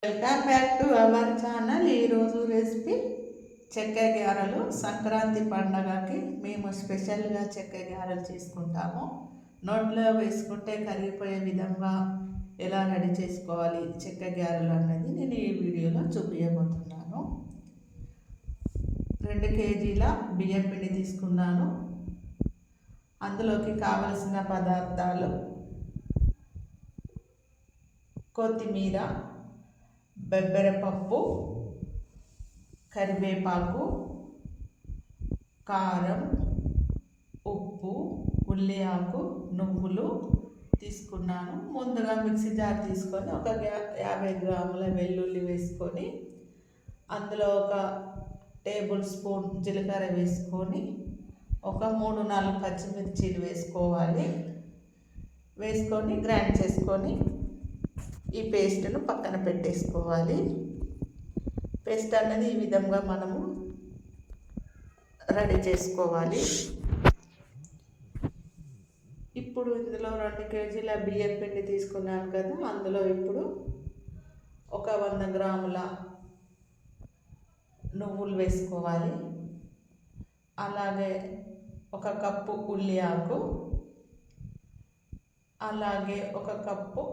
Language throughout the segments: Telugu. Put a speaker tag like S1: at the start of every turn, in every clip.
S1: Welcome back to our channel. ఈరోజు రెసిపీ చెక్క గారెలు. సంక్రాంతి పండగకి మేము స్పెషల్గా చెక్క గారెలు చేసుకుంటాము. నోట్లో వేసుకుంటే కరిగిపోయే విధంగా ఎలా రెడీ చేసుకోవాలి చెక్క గారెలు అన్నది నేను ఈ వీడియోలో చూపించబోతున్నాను. 2 కేజీల బియ్యం పిండి తీసుకున్నాను. అందులోకి కావలసిన పదార్థాలు: కొత్తిమీర, బెబ్బెరపప్పు, కరివేపాకు, కారం, ఉప్పు, ఉల్లి ఆకు, నువ్వులు తీసుకున్నాను. ముందుగా మిక్సీ జార్ తీసుకొని ఒక 50 గ్రాముల వెల్లుల్లి వేసుకొని అందులో ఒక టేబుల్ స్పూన్ జీలకర్ర వేసుకొని ఒక 3-4 పచ్చిమిర్చీలు వేసుకోవాలి. వేసుకొని గ్రైండ్ చేసుకొని ఈ పేస్ట్ను పక్కన పెట్టేసుకోవాలి. పేస్ట్ అనేది ఈ విధంగా మనము రెడీ చేసుకోవాలి. ఇప్పుడు ఇందులో 2 కేజీల బియ్యం పిండి తీసుకున్నాను కదా, అందులో ఇప్పుడు ఒక 100 గ్రాముల నువ్వులు వేసుకోవాలి. అలాగే 1 కప్పు ఉల్లి ఆకు, అలాగే 1 కప్పు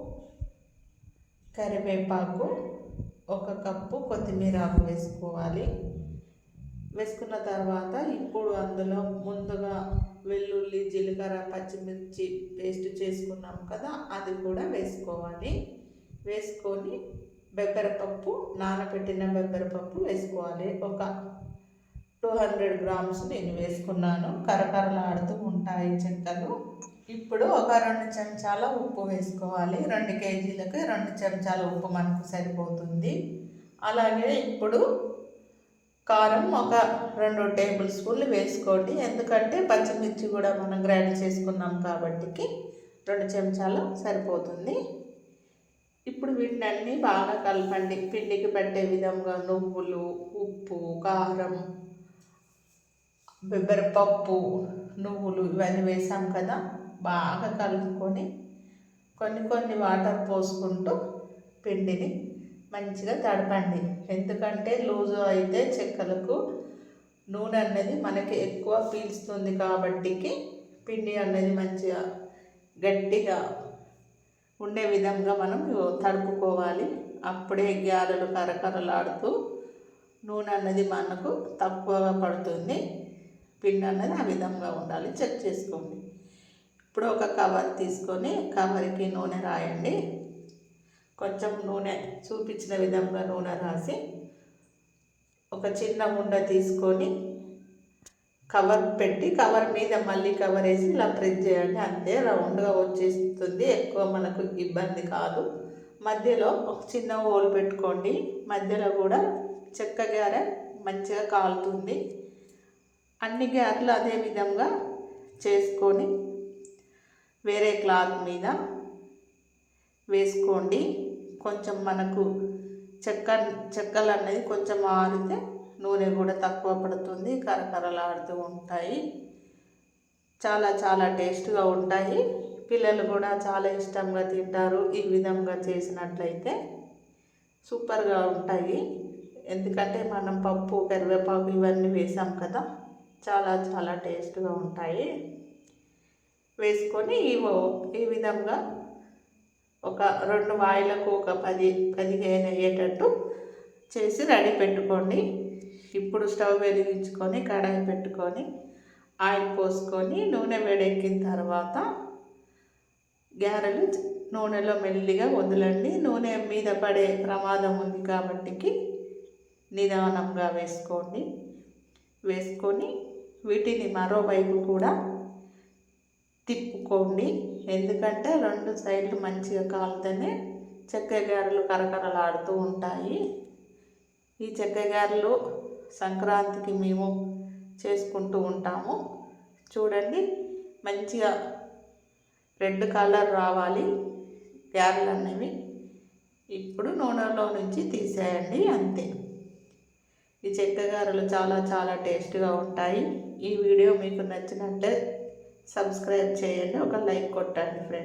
S1: కరివేపాకు, 1 కప్పు కొత్తిమీర ఆకు వేసుకోవాలి. వేసుకున్న తర్వాత ఇప్పుడు అందులో ముందుగా వెల్లుల్లి, జీలకర్ర, పచ్చిమిర్చి పేస్ట్ చేసుకున్నాం కదా, అది కూడా వేసుకోవాలి. వేసుకొని బెబ్బెరపప్పు, నానబెట్టిన బెబ్బెరపప్పు వేసుకోవాలి. ఒక 200 గ్రామ్స్ నేను వేసుకున్నాను. కరకరలాడుతూ ఉంటాయి చెక్కలు. ఇప్పుడు ఒక 2 చెంచాల ఉప్పు వేసుకోవాలి. 2 కేజీలకు 2 చెంచాల ఉప్పు మనకు సరిపోతుంది. అలాగే ఇప్పుడు కారం ఒక 2 టేబుల్ స్పూన్లు వేసుకోండి. ఎందుకంటే పచ్చిమిర్చి కూడా మనం గ్రైండ్ చేసుకున్నాం కాబట్టి 2 చెంచాలు సరిపోతుంది. ఇప్పుడు వీటిని అన్నీ బాగా కలపండి. పిండికి పట్టే విధంగా నువ్వులు, ఉప్పు, కారం, బెబ్బెరపప్పు, నువ్వులు ఇవన్నీ వేసాం కదా, బాగా కలుపుకొని కొన్ని వాటర్ పోసుకుంటూ పిండిని మంచిగా తడపండి. ఎందుకంటే లూజు అయితే చెక్కలకు నూనె అనేది మనకి ఎక్కువ పీల్చుతుంది కాబట్టి పిండి అనేది మంచిగా గట్టిగా ఉండే విధంగా మనం తడుపుకోవాలి. అప్పుడే గారెలు కరకరలాడుతూ నూనె అన్నది మనకు తక్కువగా పడుతుంది. పిండి అన్నది ఆ విధంగా ఉండాలి. చెక్ చేసుకోండి. ఇప్పుడు ఒక కవర్ తీసుకొని కవర్కి నూనె రాయండి. కొంచెం నూనె చూపించిన విధంగా నూనె రాసి ఒక చిన్న ఉండ తీసుకొని కవర్ పెట్టి కవర్ మీద మళ్ళీ కవర్ వేసి ఇలా ప్రెస్ చేయండి. అంతే, రౌండ్గా వచ్చేస్తుంది. ఎక్కువ మనకు ఇబ్బంది కాదు. మధ్యలో ఒక చిన్న హోల్ పెట్టుకోండి. మధ్యలో కూడా చెక్క గారె మంచిగా కాలుతుంది. అన్ని గారెలు అదే విధంగా చేసుకొని వేరే క్లాత్ మీద వేసుకోండి. కొంచెం మనకు చెక్కలు అనేది కొంచెం ఆరితే నూనె కూడా తక్కువ పడుతుంది. కరకరలాడుతూ ఉంటాయి. చాలా టేస్ట్గా ఉంటాయి. పిల్లలు కూడా చాలా ఇష్టంగా తింటారు. ఈ విధంగా చేసినట్లయితే సూపర్గా ఉంటాయి. ఎందుకంటే మనం పప్పు, కరివేపాకు ఇవన్నీ వేసాం కదా, చాలా టేస్ట్గా ఉంటాయి. వేసుకొని ఈ విధంగా ఒక 2 వాయిలకు ఒక 10-15 అయ్యేటట్టు చేసి రెడీ పెట్టుకోండి. ఇప్పుడు స్టవ్ వెలిగించుకొని కడాయి పెట్టుకొని ఆయిల్ పోసుకొని నూనె వేడెక్కిన తర్వాత గారెలు నూనెలో మెల్లిగా వదలండి. నూనె మీద పడే ప్రమాదం ఉంది కాబట్టి నిదానంగా వేసుకోండి. వేసుకొని వీటిని మరోవైపు కూడా తిప్పుకోండి. ఎందుకంటే 2 సైడ్లు మంచిగా కాలుతూనే చెక్క గారెలు కరకరలాడుతూ ఉంటాయి. ఈ చెక్క గారెలు సంక్రాంతికి మేము చేసుకుంటూ ఉంటాము. చూడండి, మంచిగా రెడ్ కలర్ రావాలి గారెలు అనేవి. ఇప్పుడు నూనెలో నుంచి తీసేయండి. అంతే. ఈ చెక్క గారెలు చాలా టేస్ట్గా ఉంటాయి. ఈ వీడియో మీకు నచ్చినట్లే సబ్స్క్రైబ్ చేయండి. ఒక లైక్ కొట్టండి ఫ్రెండ్స్.